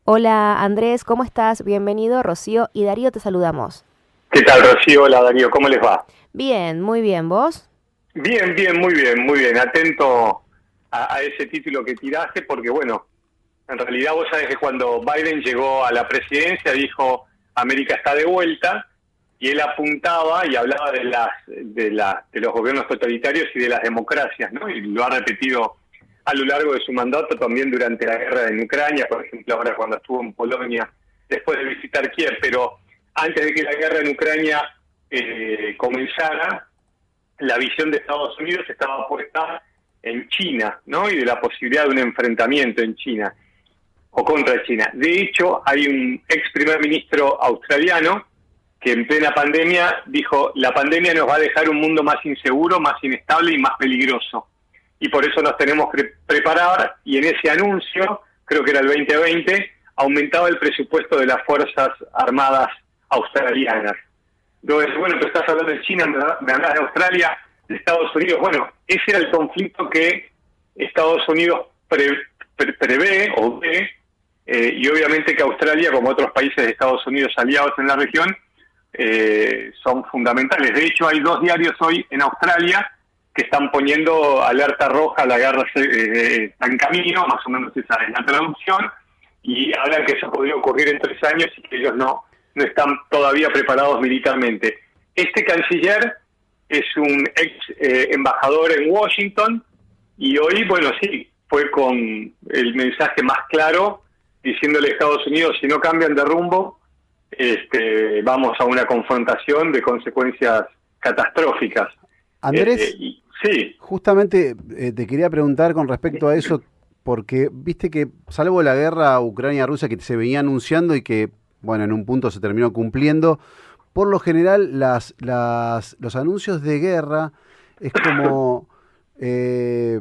Hola Andrés, ¿cómo estás? Bienvenido, Rocío y Darío, te saludamos. ¿Qué tal, Rocío? Hola, Darío, ¿cómo les va? Bien, muy bien, ¿vos? Bien, bien, muy bien, muy bien. Atento a ese título que tiraste, porque bueno, en realidad vos sabés que cuando Biden llegó a la presidencia dijo América está de vuelta, y él apuntaba y hablaba de los gobiernos totalitarios y de las democracias, ¿no? Y lo ha repetido a lo largo de su mandato, también durante la guerra en Ucrania, por ejemplo, ahora cuando estuvo en Polonia, después de visitar Kiev. Pero antes de que la guerra en Ucrania comenzara, la visión de Estados Unidos estaba puesta en China, ¿no? Y de la posibilidad de un enfrentamiento en China o contra China. De hecho, hay un ex primer ministro australiano que en plena pandemia dijo: la pandemia nos va a dejar un mundo más inseguro, más inestable y más peligroso. Y por eso nos tenemos que preparar, y en ese anuncio, creo que era el 2020, aumentaba el presupuesto de las Fuerzas Armadas australianas. Entonces, bueno, tú estás hablando de China, me hablas de Australia, de Estados Unidos. Bueno, ese era el conflicto que Estados Unidos prevé o ve, y obviamente que Australia, como otros países de Estados Unidos aliados en la región, son fundamentales. De hecho, hay dos diarios hoy en Australia que están poniendo alerta roja: la guerra está en camino, más o menos esa es la traducción, y hablan que eso podría ocurrir en 3 años y que ellos no están todavía preparados militarmente. Este canciller es un ex embajador en Washington, y hoy, bueno, sí, fue con el mensaje más claro, diciéndole a Estados Unidos: si no cambian de rumbo, vamos a una confrontación de consecuencias catastróficas. Andrés, Sí. justamente te quería preguntar con respecto a eso, porque viste que salvo la guerra Ucrania-Rusia que se venía anunciando y que, bueno, en un punto se terminó cumpliendo, por lo general los anuncios de guerra es como, tiene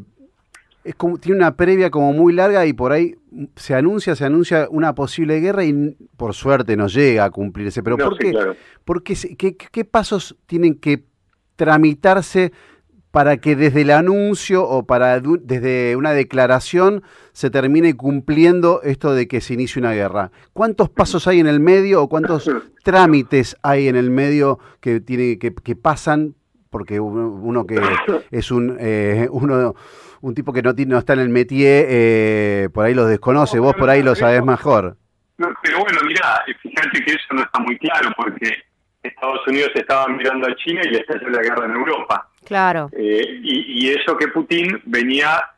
una previa como muy larga y por ahí se anuncia una posible guerra y por suerte no llega a cumplirse. Pero No, ¿por sí, qué? claro. ¿Qué pasos tienen que tramitarse para que desde el anuncio o desde una declaración se termine cumpliendo esto de que se inicie una guerra? ¿Cuántos pasos hay en el medio o cuántos trámites hay en el medio que pasan? Porque uno que es un tipo que no está en el métier, por ahí los desconoce, vos por ahí lo sabés mejor. No, pero bueno, mirá, fíjate que eso no está muy claro, porque Estados Unidos estaba mirando a China y le estalló la guerra en Europa. Claro. Y eso que Putin venía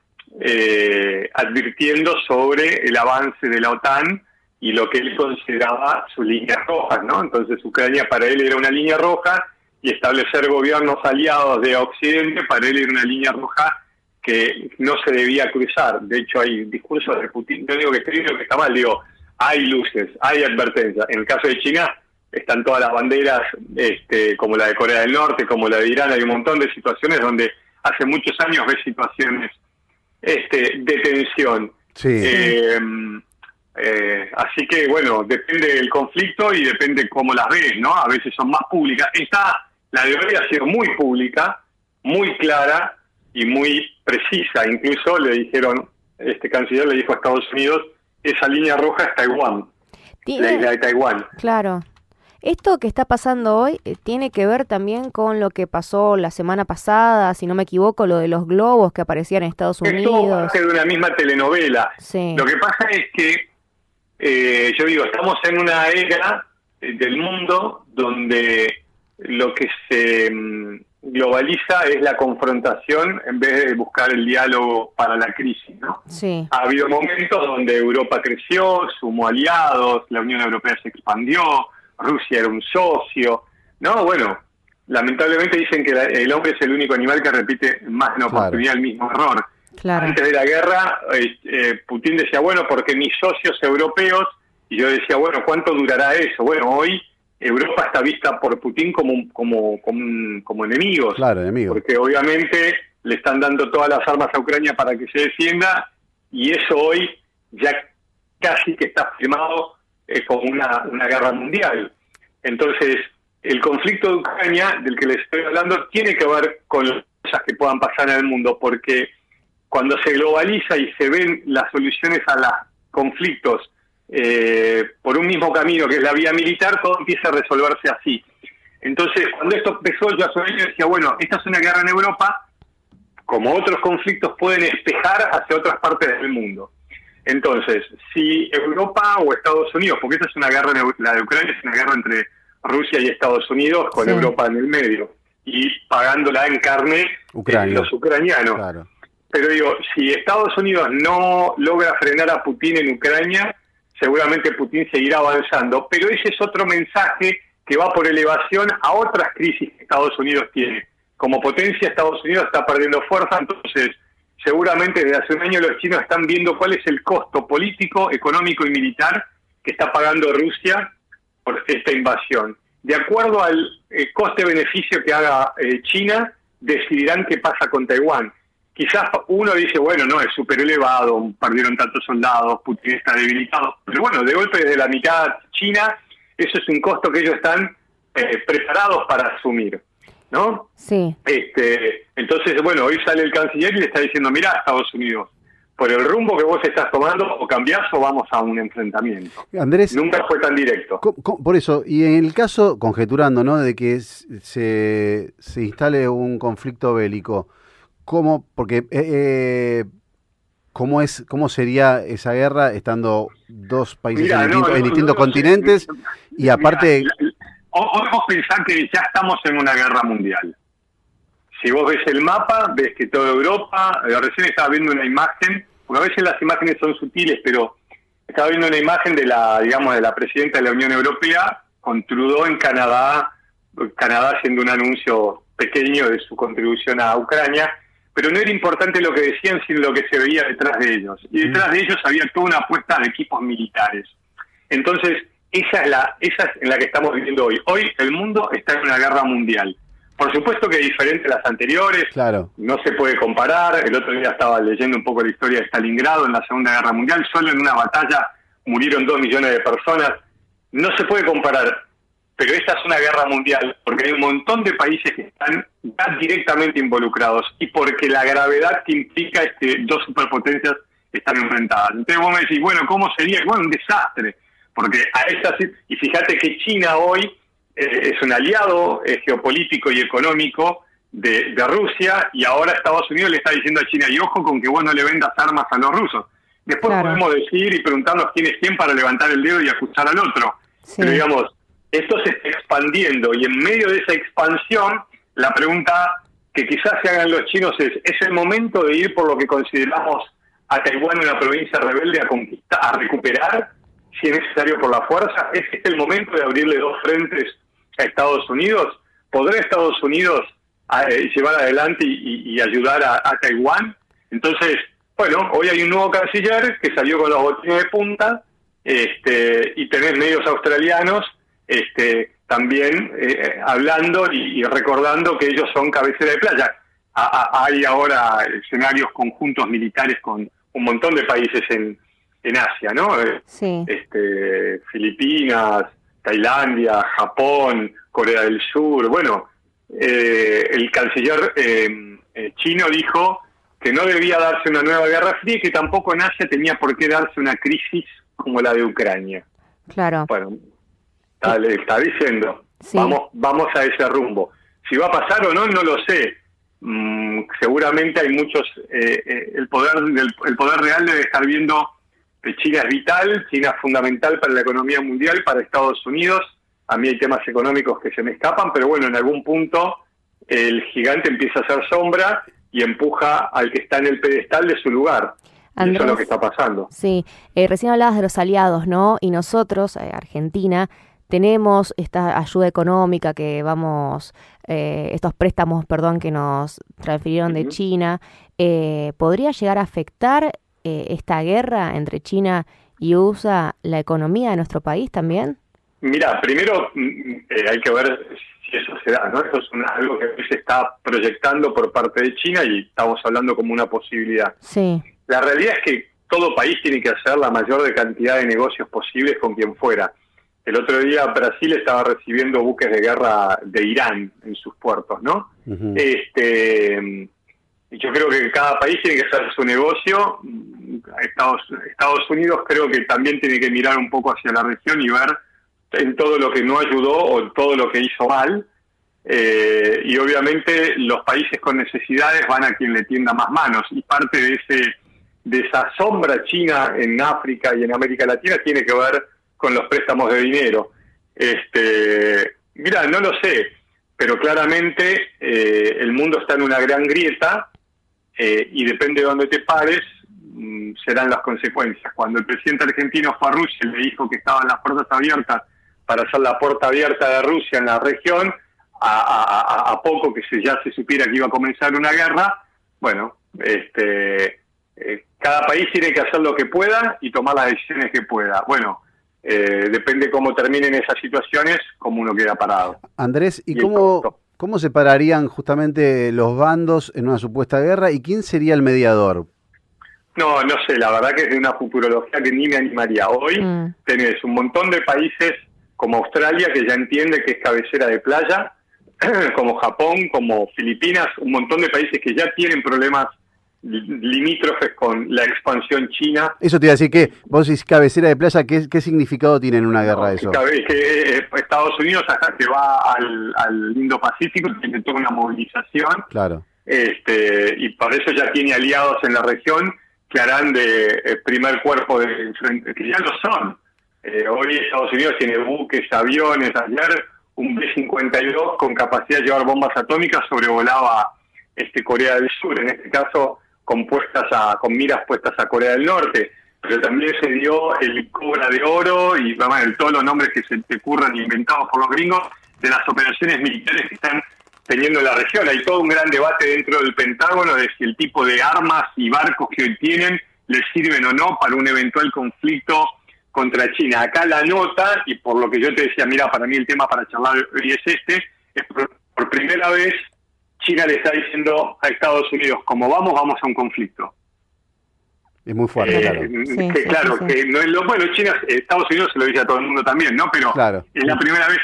advirtiendo sobre el avance de la OTAN y lo que él consideraba sus líneas rojas, ¿no? Entonces Ucrania para él era una línea roja, y establecer gobiernos aliados de Occidente para él era una línea roja que no se debía cruzar. De hecho, hay discursos de Putin, yo digo que creo que está mal, digo, hay luces, hay advertencias. En el caso de China están todas las banderas, como la de Corea del Norte, como la de Irán. Hay un montón de situaciones donde hace muchos años ves situaciones de tensión. Sí. Así que, bueno, depende del conflicto y depende cómo las ves, ¿no? A veces son más públicas. La de hoy ha sido muy pública, muy clara y muy precisa. Incluso le dijeron, este canciller le dijo a Estados Unidos: esa línea roja es Taiwán, la isla de Taiwán. Claro. Esto que está pasando hoy tiene que ver también con lo que pasó la semana pasada, si no me equivoco, lo de los globos que aparecían en Estados Es todo Unidos. parte de una misma telenovela. Sí. Lo que pasa es que, yo digo, estamos en una era del mundo donde lo que se globaliza es la confrontación en vez de buscar el diálogo para la crisis, ¿no? Sí. Ha habido momentos donde Europa creció, sumó aliados, la Unión Europea se expandió, Rusia era un socio, ¿no? Bueno, lamentablemente dicen que el hombre es el único animal que repite más de una oportunidad el mismo error. Claro. Antes de la guerra, Putin decía: bueno, porque mis socios europeos, y yo decía: bueno, ¿cuánto durará eso? Bueno, hoy Europa está vista por Putin como enemigos. Claro, enemigos. Porque obviamente le están dando todas las armas a Ucrania para que se defienda, y eso hoy ya casi que está firmado como una guerra mundial. Entonces, el conflicto de Ucrania, del que les estoy hablando, tiene que ver con las cosas que puedan pasar en el mundo, porque cuando se globaliza y se ven las soluciones a los conflictos por un mismo camino que es la vía militar, todo empieza a resolverse así. Entonces, cuando esto empezó, yo hace un año decía, bueno, esta es una guerra en Europa, como otros conflictos pueden espejar hacia otras partes del mundo. Entonces, si Europa o Estados Unidos, porque esta es una guerra, la de Ucrania es una guerra entre Rusia y Estados Unidos, con Europa en el medio, y pagándola en carne los ucranianos. Claro. Pero digo, si Estados Unidos no logra frenar a Putin en Ucrania, seguramente Putin seguirá avanzando, pero ese es otro mensaje que va por elevación a otras crisis que Estados Unidos tiene. Como potencia, Estados Unidos está perdiendo fuerza, entonces seguramente desde hace un año los chinos están viendo cuál es el costo político, económico y militar que está pagando Rusia por esta invasión. De acuerdo al coste-beneficio que haga China, decidirán qué pasa con Taiwán. Quizás uno dice, bueno, no, es súper elevado, perdieron tantos soldados, Putin está debilitado, pero bueno, de golpe desde la mitad China, eso es un costo que ellos están preparados para asumir, ¿no? Sí. Entonces, bueno, hoy sale el canciller y le está diciendo, mirá, Estados Unidos, por el rumbo que vos estás tomando, o cambiás o vamos a un enfrentamiento. Andrés, nunca fue tan directo. Por eso, y en el caso, conjeturando, ¿no?, de que se instale un conflicto bélico, ¿cómo? Porque ¿cómo sería esa guerra estando dos países en distintos continentes? Y aparte... Hoy vos pensás que ya estamos en una guerra mundial. Si vos ves el mapa, ves que toda Europa... recién estaba viendo una imagen, porque a veces las imágenes son sutiles, pero estaba viendo una imagen de la presidenta de la Unión Europea con Trudeau en Canadá haciendo un anuncio pequeño de su contribución a Ucrania, pero no era importante lo que decían, sino lo que se veía detrás de ellos. Y detrás de ellos había toda una apuesta de equipos militares. Entonces, esa es en la que estamos viviendo hoy. Hoy el mundo está en una guerra mundial. Por supuesto que es diferente a las anteriores, claro. No se puede comparar. El otro día estaba leyendo un poco la historia de Stalingrado en la Segunda Guerra Mundial. Solo en una batalla murieron 2 millones de personas. No se puede comparar. Pero esta es una guerra mundial, porque hay un montón de países que están ya directamente involucrados y porque la gravedad que implica es que dos superpotencias están enfrentadas. Entonces vos me decís, bueno, ¿cómo sería? Bueno, un desastre, porque y fíjate que China hoy es un aliado geopolítico y económico de Rusia, y ahora Estados Unidos le está diciendo a China, y ojo con que vos no le vendas armas a los rusos. Después podemos decir y preguntarnos quién es quién para levantar el dedo y acusar al otro. Sí. Pero digamos, esto se está expandiendo, y en medio de esa expansión, la pregunta que quizás se hagan los chinos ¿es el momento de ir por lo que consideramos a Taiwán una provincia rebelde a conquistar, a recuperar, si es necesario por la fuerza? ¿Es el momento de abrirle 2 frentes a Estados Unidos? ¿Podrá Estados Unidos llevar adelante y ayudar a Taiwán? Entonces, bueno, hoy hay un nuevo canciller que salió con los botines de punta, y tenés medios australianos también hablando y recordando que ellos son cabecera de playa. Hay ahora escenarios conjuntos militares con un montón de países en Asia, ¿no? Sí. Filipinas, Tailandia, Japón, Corea del Sur. Bueno, el canciller chino dijo que no debía darse una nueva guerra fría y que tampoco en Asia tenía por qué darse una crisis como la de Ucrania. Claro. Bueno, está diciendo, sí. Vamos a ese rumbo. Si va a pasar o no, no lo sé. Seguramente hay muchos... el poder real debe estar viendo que China es vital, China es fundamental para la economía mundial, para Estados Unidos. A mí hay temas económicos que se me escapan, pero bueno, en algún punto el gigante empieza a hacer sombra y empuja al que está en el pedestal de su lugar. Andrés, eso es lo que está pasando. Sí, recién hablabas de los aliados, ¿no? Y nosotros, Argentina, tenemos esta ayuda económica que estos préstamos, que nos transfirieron de China. ¿Podría llegar a afectar esta guerra entre China y USA la economía de nuestro país también? Mira, primero hay que ver si eso se da, ¿no? Eso es algo que se está proyectando por parte de China y estamos hablando como una posibilidad. Sí. La realidad es que todo país tiene que hacer la mayor cantidad de negocios posibles con quien fuera. El otro día Brasil estaba recibiendo buques de guerra de Irán en sus puertos, ¿no? Uh-huh. Y yo creo que cada país tiene que hacer su negocio. Estados Unidos creo que también tiene que mirar un poco hacia la región y ver en todo lo que no ayudó o todo lo que hizo mal. Y obviamente los países con necesidades van a quien le tienda más manos. Y parte de esa sombra china en África y en América Latina tiene que ver con los préstamos de dinero. Mira, no lo sé, pero claramente el mundo está en una gran grieta y depende de dónde te pares, serán las consecuencias. Cuando el presidente argentino fue a Rusia y le dijo que estaban las puertas abiertas para hacer la puerta abierta de Rusia en la región, a poco que ya se supiera que iba a comenzar una guerra, bueno, cada país tiene que hacer lo que pueda y tomar las decisiones que pueda. Bueno, depende cómo terminen esas situaciones, cómo uno queda parado. Andrés, ¿y cómo separarían justamente los bandos en una supuesta guerra y quién sería el mediador? No sé, la verdad que es de una futurología que ni me animaría. Hoy tenés un montón de países como Australia, que ya entiende que es cabecera de playa, como Japón, como Filipinas, un montón de países que ya tienen problemas limítrofes con la expansión china. Eso te iba a decir, que vos decís cabecera de playa, ¿qué significado tiene en una guerra eso? Que Estados Unidos, hasta que va al Indo-Pacífico, tiene toda una movilización. Claro. Y por eso ya tiene aliados en la región que harán de primer cuerpo de frente, que ya lo son. Hoy Estados Unidos tiene buques, aviones. Ayer un B-52 con capacidad de llevar bombas atómicas sobrevolaba Corea del Sur, en este caso con miras puestas a Corea del Norte, pero también se dio el Cobra de Oro y todos los nombres que se te ocurran inventados por los gringos de las operaciones militares que están teniendo en la región. Hay todo un gran debate dentro del Pentágono de si el tipo de armas y barcos que hoy tienen les sirven o no para un eventual conflicto contra China. Acá la nota, y por lo que yo te decía, mira, para mí el tema para charlar hoy es por primera vez China le está diciendo a Estados Unidos, como vamos a un conflicto. Es muy fuerte, claro. Que no es bueno, Estados Unidos se lo dice a todo el mundo también, ¿no? Pero claro, es la primera vez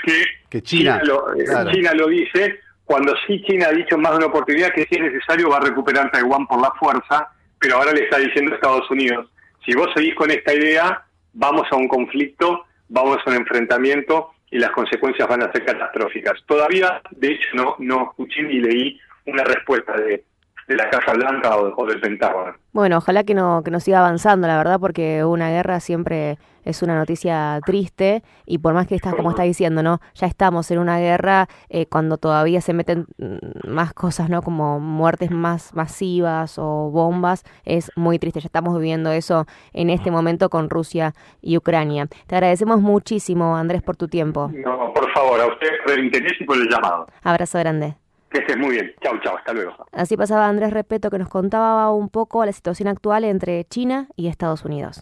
que China lo dice, cuando sí China ha dicho en más de una oportunidad que si es necesario va a recuperar Taiwán por la fuerza, pero ahora le está diciendo a Estados Unidos, si vos seguís con esta idea, vamos a un conflicto, vamos a un enfrentamiento y las consecuencias van a ser catastróficas. Todavía, de hecho, no escuché ni leí una respuesta de la Casa Blanca o del Pentágono. Bueno, ojalá que no siga avanzando, la verdad, porque una guerra siempre es una noticia triste y por más que como está diciendo, ¿no? Ya estamos en una guerra cuando todavía se meten más cosas, ¿no? Como muertes más masivas o bombas, es muy triste. Ya estamos viviendo eso en este momento con Rusia y Ucrania. Te agradecemos muchísimo, Andrés, por tu tiempo. No, por favor, a ustedes por el interés y por el llamado. Abrazo grande. Que estés muy bien. Chau, hasta luego. Así pasaba Andrés Repetto, que nos contaba un poco la situación actual entre China y Estados Unidos.